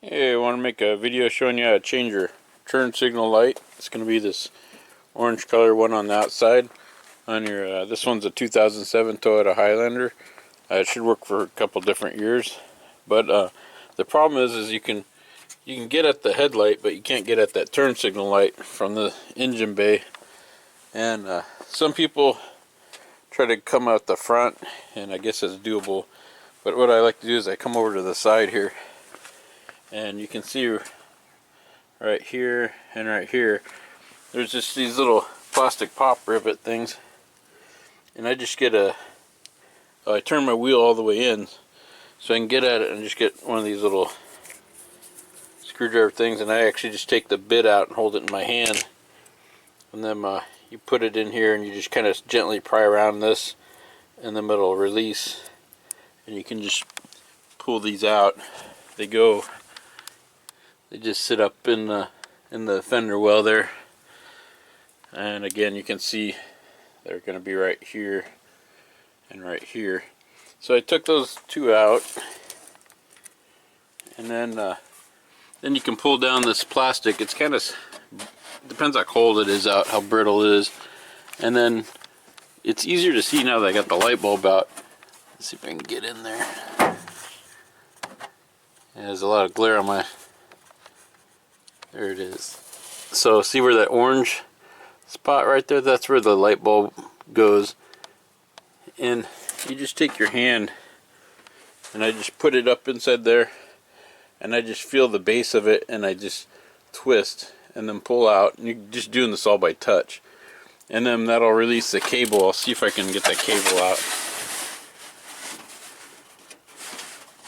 Hey, I want to make a video showing you how to change your turn signal light. It's going to be this orange color one on the outside. On your this one's a 2007 Toyota Highlander. It should work for a couple different years, but the problem is you can get at the headlight, but you can't get at that turn signal light from the engine bay. And some people try to come out the front, and I guess it's doable. But what I like to do is I come over to the side here. And you can see right here and right here, there's just these little plastic pop rivet things. And I just get I turn my wheel all the way in so I can get at it and just get one of these little screwdriver things. And I actually just take the bit out and hold it in my hand. And then you put it in here and you just kind of gently pry around this, and then it'll release. And you can just pull these out. They just sit up in the fender well there, and again you can see they're going to be right here and right here. So I took those two out, and then you can pull down this plastic. It's kind of depends how cold it is out, how brittle it is, and then it's easier to see now that I got the light bulb out. Let's see if I can get in there. Yeah, there's a lot of glare on my. There it is. So see where that orange spot right there? That's where the light bulb goes. And you just take your hand, and I just put it up inside there, and I just feel the base of it, and I just twist and then pull out. And you're just doing this all by touch. And then that'll release the cable. I'll see if I can get that cable out.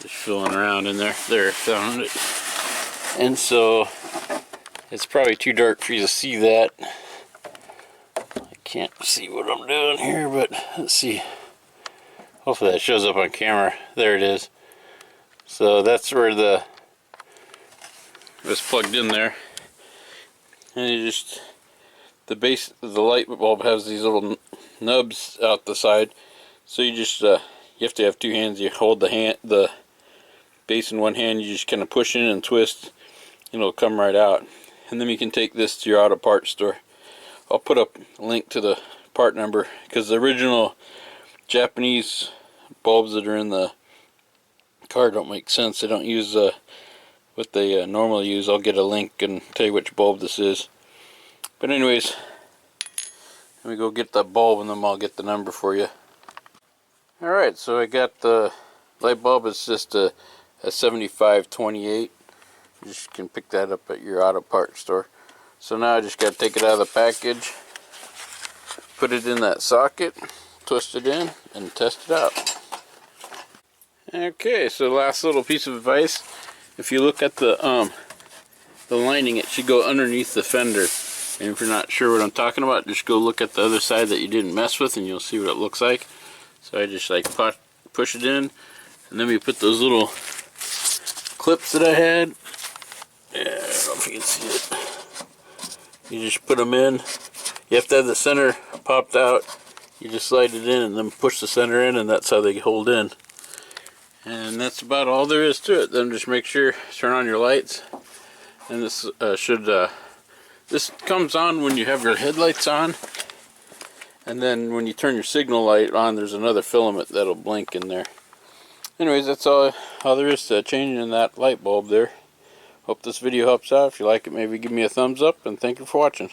Just feeling around in there. There, found it. And so it's probably too dark for you to see that. I can't see what I'm doing here, but let's see. Hopefully that shows up on camera. There it is. So that's where it was plugged in there. And you just, the base of the light bulb has these little nubs out the side. So you just, you have to have two hands. You hold the base in one hand, you just kind of push in and twist, and it'll come right out. And then you can take this to your auto parts store. I'll put up a link to the part number, because the original Japanese bulbs that are in the car don't make sense. They don't use what they normally use. I'll get a link and tell you which bulb this is. But anyways, let me go get that bulb, and then I'll get the number for you. Alright, so I got the light bulb. It's just a 7528. You just can pick that up at your auto parts store. So now I just got to take it out of the package, put it in that socket, twist it in, and test it out. Okay, so last little piece of advice: if you look at the lining, it should go underneath the fender. And if you're not sure what I'm talking about, just go look at the other side that you didn't mess with, and you'll see what it looks like. So I just like push it in, and then we put those little clips that I had. Yeah, I don't know if you can see it. You just put them in. You have to have the center popped out. You just slide it in and then push the center in, and that's how they hold in. And that's about all there is to it. Then just make sure, turn on your lights. And this this comes on when you have your headlights on. And then when you turn your signal light on, there's another filament that'll blink in there. Anyways, that's all there is to changing that light bulb there. Hope this video helps out. If you like it, maybe give me a thumbs up, and thank you for watching.